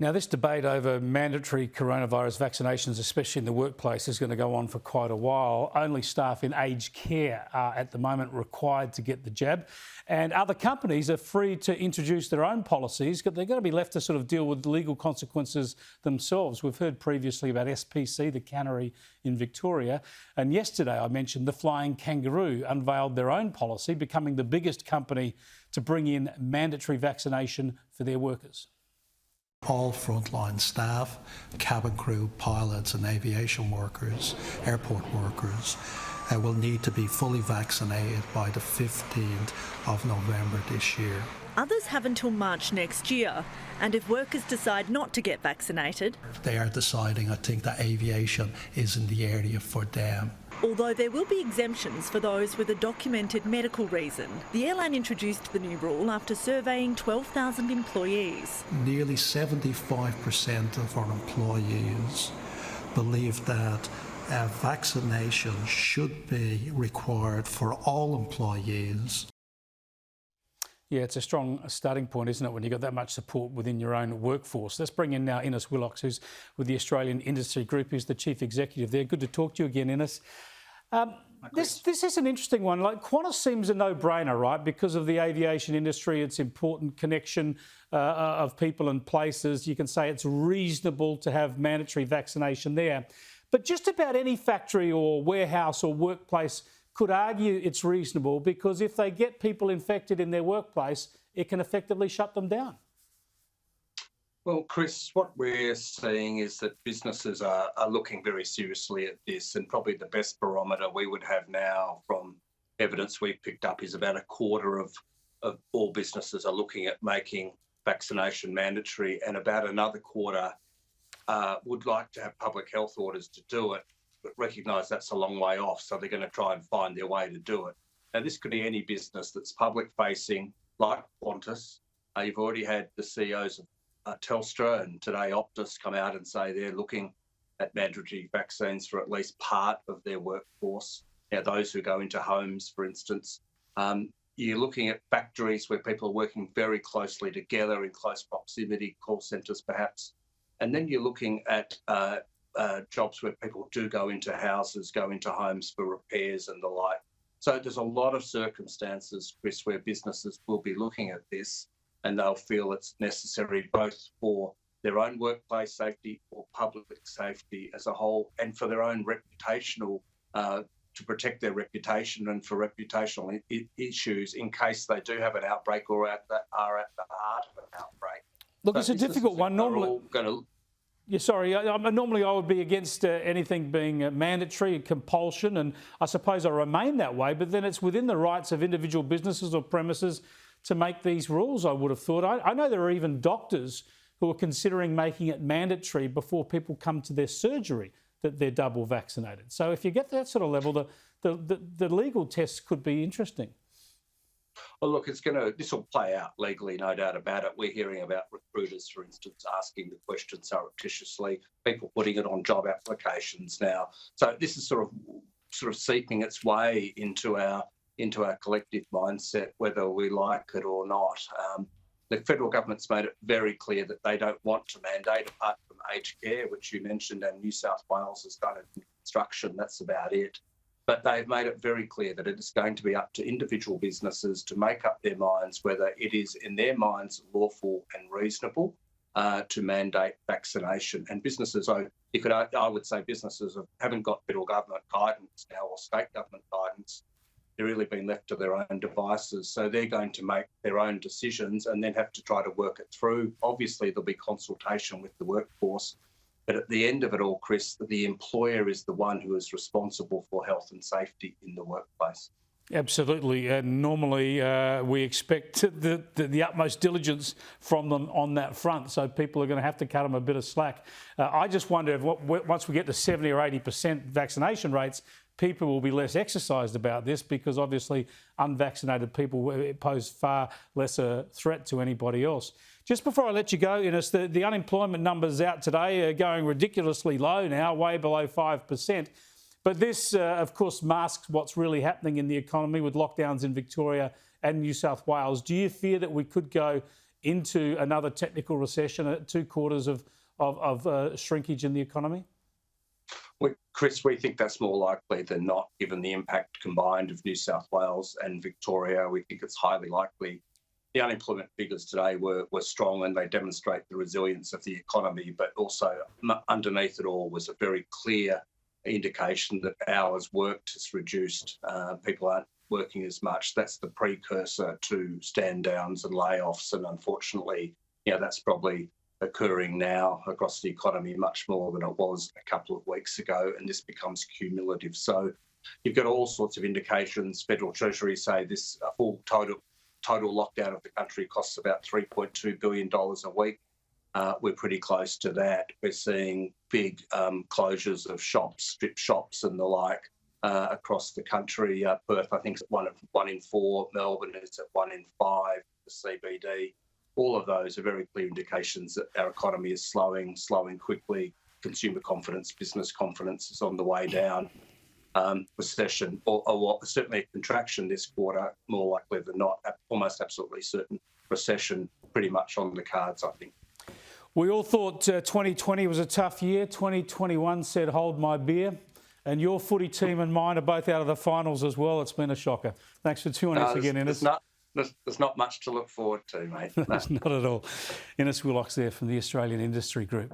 Now, this debate over mandatory coronavirus vaccinations, especially in the workplace, is going to go on for quite a while. Only staff in aged care are at the moment required to get the jab, and other companies are free to introduce their own policies, but they're going to be left to sort of deal with legal consequences themselves. We've heard previously about SPC, the cannery in Victoria, and yesterday I mentioned the Flying Kangaroo unveiled their own policy, becoming the biggest company to bring in mandatory vaccination for their workers. All frontline staff, cabin crew, pilots and aviation workers, airport workers will need to be fully vaccinated by the 15th of November this year. Others have until March next year, and if workers decide not to get vaccinated, they are deciding, I think, that aviation isn't the area for them. Although there will be exemptions for those with a documented medical reason. The airline introduced the new rule after surveying 12,000 employees. Nearly 75% of our employees believe that vaccination should be required for all employees. Yeah, it's a strong starting point, isn't it, when you've got that much support within your own workforce. Let's bring in now Innes Willox, who's with the Australian Industry Group, who's the Chief Executive there. Good to talk to you again, Innes. This is an interesting one. Like, Qantas seems a no-brainer, right, because of the aviation industry, its important connection of people and places. You can say it's reasonable to have mandatory vaccination there. But just about any factory or warehouse or workplace could argue it's reasonable, because if they get people infected in their workplace, it can effectively shut them down. Well, Chris, what we're seeing is that businesses are looking very seriously at this, and probably the best barometer we would have now from evidence we've picked up is about a quarter of all businesses are looking at making vaccination mandatory, and about another quarter would like to have public health orders to do it, but recognise that's a long way off, so they're going to try and find their way to do it. Now, this could be any business that's public-facing, like Qantas. You've already had the CEOs of Telstra and today Optus come out and say they're looking at mandatory vaccines for at least part of their workforce. Now, those who go into homes, for instance. You're looking at factories where people are working very closely together in close proximity, call centres perhaps. And then you're looking at jobs where people do go into houses, go into homes for repairs and the like. So there's a lot of circumstances, Chris, where businesses will be looking at this, and they'll feel it's necessary both for their own workplace safety or public safety as a whole, and for their own reputational, to protect their reputation and for reputational issues in case they do have an outbreak or are at the heart of an outbreak. Look, it's a difficult one. Normally, normally I would be against anything being mandatory and compulsion, and I suppose I remain that way, but then it's within the rights of individual businesses or premises to make these rules, I would have thought. I know there are even doctors who are considering making it mandatory before people come to their surgery that they're double vaccinated. So if you get to that sort of level, the legal tests could be interesting. Well, look, this will play out legally, no doubt about it. We're hearing about recruiters, for instance, asking the question surreptitiously, people putting it on job applications now. So this is sort of seeping its way into our collective mindset, whether we like it or not. The federal government's made it very clear that they don't want to mandate, apart from aged care, which you mentioned, and New South Wales has done it in construction. That's about it. But they've made it very clear that it is going to be up to individual businesses to make up their minds whether it is, in their minds, lawful and reasonable to mandate vaccination. And businesses, I would say businesses haven't got federal government guidance now or state government guidance. They're really been left to their own devices. So they're going to make their own decisions and then have to try to work it through. Obviously, there'll be consultation with the workforce. But at the end of it all, Chris, the employer is the one who is responsible for health and safety in the workplace. Absolutely. And normally we expect the utmost diligence from them on that front. So people are going to have to cut them a bit of slack. I just wonder if once we get to 70 or 80% vaccination rates, people will be less exercised about this, because obviously unvaccinated people pose far lesser threat to anybody else. Just before I let you go, Innes, the unemployment numbers out today are going ridiculously low now, way below 5%. But this, of course, masks what's really happening in the economy with lockdowns in Victoria and New South Wales. Do you fear that we could go into another technical recession, 2 quarters of shrinkage in the economy? Well, Chris, we think that's more likely than not, given the impact combined of New South Wales and Victoria. We think it's highly likely. The unemployment figures today were strong, and they demonstrate the resilience of the economy, but also underneath it all was a very clear indication that hours worked has reduced. People aren't working as much. That's the precursor to stand downs and layoffs, and unfortunately, that's probably occurring now across the economy much more than it was a couple of weeks ago, and this becomes cumulative. So you've got all sorts of indications. Federal Treasury say this full total lockdown of the country costs about $3.2 billion a week. We're pretty close to that. We're seeing big closures of shops, strip shops and the like across the country. Perth, I think, is one in 4. Melbourne is at 1 in 5, the CBD. All of those are very clear indications that our economy is slowing quickly. Consumer confidence, business confidence is on the way down. Recession, or certainly a contraction this quarter, more likely than not, almost absolutely certain recession pretty much on the cards, I think. We all thought 2020 was a tough year. 2021 said, hold my beer. And your footy team and mine are both out of the finals as well. It's been a shocker. Thanks for tuning us again, Innes. There's not much to look forward to, mate. Not at all. Innes Willox there from the Australian Industry Group.